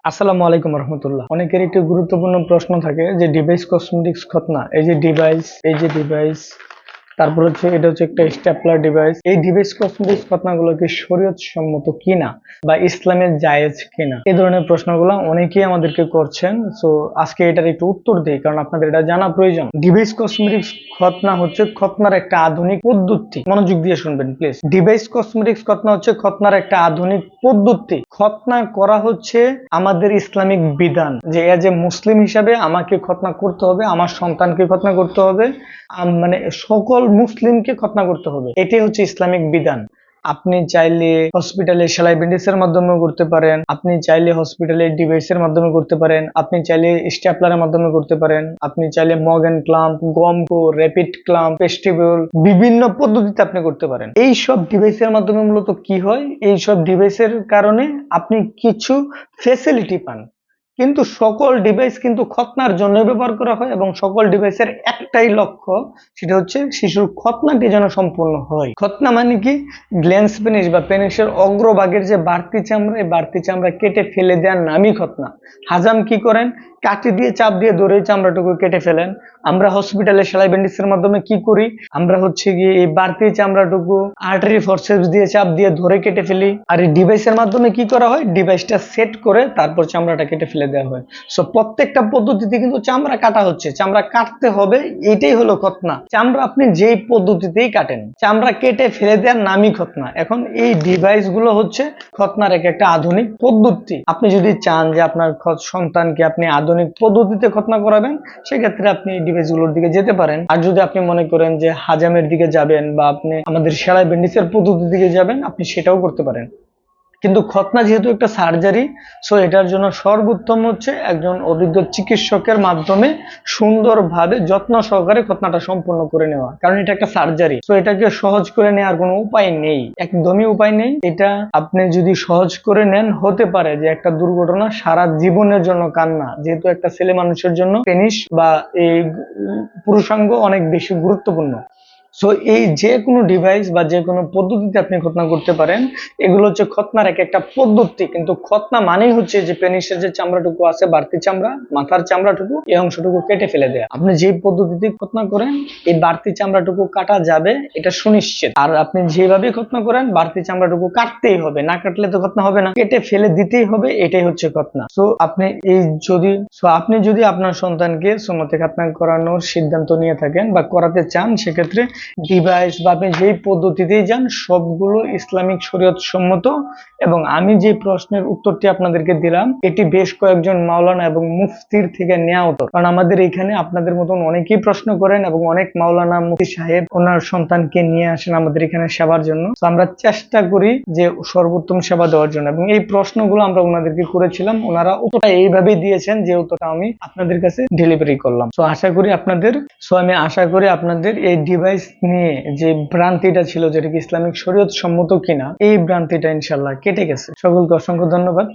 আসসালামু আলাইকুম রহমতুল্লাহ। অনেকের একটি গুরুত্বপূর্ণ প্রশ্ন থাকে যে ডিভাইস কসমেটিক্স খতনা, এই যে ডিভাইস, তারপর হচ্ছে এটা হচ্ছে একটা স্টেপলার ডিভাইস। এই ডিভাইস কসমেটিক্স খতনাগুলো কি শরীয়ত সম্মত কিনা বা ইসলামের জায়েজ কিনা, এই ধরনের প্রশ্নগুলো অনেকেই আমাদেরকে করছেন। সো আজকে এটার একটু উত্তর দিই, কারণ আপনাদের এটা জানা প্রয়োজন। ডিভাইস কসমেটিক্স খতনা হচ্ছে খতনার একটা আধুনিক পদ্ধতি। মনোযোগ দিয়ে শুনবেন প্লিজ। ডিভাইস কসমেটিক্স খতনা হচ্ছে খতনার একটা আধুনিক পদ্ধতি। খতনা করা হচ্ছে আমাদের ইসলামিক বিধান, যে এজ এ মুসলিম হিসাবে আমাকে খতনা করতে হবে, আমার সন্তানকে খতনা করতে হবে, মানে সকল মুসলিমকে খতনা করতে হবে। এটাই হচ্ছে ইসলামিক বিধান। আপনি চাইলে হসপিটালে সেলাই ব্যান্ডেজের মাধ্যমে করতে পারেন, আপনি চাইলে হসপিটালে ডিভাইসের মাধ্যমে করতে পারেন, আপনি চাইলে স্টেপলারের মাধ্যমে করতে পারেন, আপনি চাইলে মর্গান ক্লাম্প, গমকো, র্যাপিড ক্লাম্প, পেস্টিবল, বিভিন্ন পদ্ধতিতে আপনি করতে পারেন। এই সব ডিভাইসের মাধ্যমে মূলত কি হয়, এই সব ডিভাইসের কারণে আপনি কিছু ফ্যাসিলিটি পান, কিন্তু সকল ডিভাইস কিন্তু খতনার জন্য ব্যবহার করা হয় এবং সকল ডিভাইসের একটাই লক্ষ্য, সেটা হচ্ছে শিশুর খতনাটি যেন সম্পূর্ণ হয়। খতনা মানে কি, গ্ল্যান্স পেনিস বা পেনিসের অগ্রভাগের যে বাড়তি চামড়া, এই বাড়তি চামড়া কেটে ফেলে দেওয়ার নামই খতনা। হাজাম কি করেন, কাঠি দিয়ে চাপ দিয়ে ধরে চামড়াটুকু কেটে ফেলেন। আমরা হসপিটালে সেলাই ব্যান্ডেজের মাধ্যমে কি করি, আমরা হচ্ছে গিয়ে এই বাড়তি চামড়াটুকু আর্টারি ফরসেপস দিয়ে চাপ দিয়ে ধরে কেটে ফেলি। আর এই ডিভাইসের মাধ্যমে কি করা হয়, ডিভাইসটা সেট করে তারপর চামড়াটা কেটে ফেলে দেওয়া হয়। সো প্রত্যেকটা পদ্ধতিতে কিন্তু চামড়া কাটা হচ্ছে, চামড়া কাটতে হবে, এটাই হলো খতনা। চামড়া আপনি যেই পদ্ধতিতেই কাটেন, চামড়া কেটে ফেলে দেওয়ার নামই খতনা। এখন এই ডিভাইস গুলো হচ্ছে খতনার একটা আধুনিক পদ্ধতি। আপনি যদি চান যে আপনার সন্তানকে আপনি আধুনিক পদ্ধতিতে খতনা করাবেন, সেক্ষেত্রে আপনি এই ডিভাইস গুলোর দিকে যেতে পারেন। আর যদি আপনি মনে করেন যে হাজামের দিকে যাবেন বা আপনি আমাদের সেলাই ব্যান্ডেজের পদ্ধতির দিকে যাবেন, আপনি সেটাও করতে পারেন। কিন্তু খতনা যেহেতু একটা সার্জারি, সো এটার জন্য সর্বোত্তম হচ্ছে একজন অভিজ্ঞ চিকিৎসকের মাধ্যমে সুন্দরভাবে যত্ন সহকারে খতনাটা সম্পূর্ণ করে নেওয়া, কারণ এটা একটা সার্জারি। সো এটাকে সহজ করে নেওয়ার কোনো উপায় নেই, একদমই উপায় নেই। এটা আপনি যদি সহজ করে নেন, হতে পারে যে একটা দুর্ঘটনা সারা জীবনের জন্য কান্না, যেহেতু একটা ছেলে মানুষের জন্য পেনিস বা এই পুরুষাঙ্গ অনেক বেশি গুরুত্বপূর্ণ। সো এই যে কোনো ডিভাইস বা যে কোনো পদ্ধতিতে আপনি খতনা করতে পারেন, এগুলো হচ্ছে খতনার একটা পদ্ধতি। কিন্তু খতনা মানেই হচ্ছে যে পেনিসের যে চামড়াটুকু আছে, বাড়তি চামড়া, মাথার চামড়াটুকু, এই অংশটুকু কেটে ফেলে দেয়া। আপনি যে পদ্ধতিতে খতনা করেন, এই বাড়তি চামড়াটুকু কাটা যাবে, এটা সুনিশ্চিত। আর আপনি যেভাবে খতনা করেন, বাড়তি চামড়াটুকু কাটতেই হবে, না কাটলে তো খতনা হবে না, কেটে ফেলে দিতেই হবে, এটাই হচ্ছে খতনা। সো আপনি যদি আপনার সন্তানকে সুন্নতে খতনা করানোর সিদ্ধান্ত নিয়ে থাকেন বা করাতে চান, সেক্ষেত্রে ডিভাইস বা আপনি যেই পদ্ধতিতেই যান, সবগুলো ইসলামিক শরীয়ত সম্মত। এবং আমি যে প্রশ্নের উত্তরটি আপনাদেরকে দিলাম, এটি বেশ কয়েকজন মাওলানা এবং মুফতির থেকে নেওয়া উত্তর। কারণ আমাদের এখানে আপনাদের মতন অনেকেই প্রশ্ন করেন এবং অনেক মাওলানা মুফতি সাহেব ওনার সন্তানকে নিয়ে আসেন আমাদের এখানে সেবার জন্য। তো আমরা চেষ্টা করি যে সর্বোত্তম সেবা দেওয়ার জন্য, এবং এই প্রশ্নগুলো আমরা ওনাদেরকে করেছিলাম, ওনারা উত্তরটা এইভাবেই দিয়েছেন যে উত্তরটা আমি আপনাদের কাছে ডেলিভারি করলাম। তো আমি আশা করি আপনাদের এই ডিভাইস নিয়ে যে ভ্রান্তিটা ছিল, যেটা কি ইসলামিক শরীয়ত সম্মত কিনা, এই ভ্রান্তিটা ইনশাল্লাহ কেটে গেছে। সকলকে অসংখ্য ধন্যবাদ।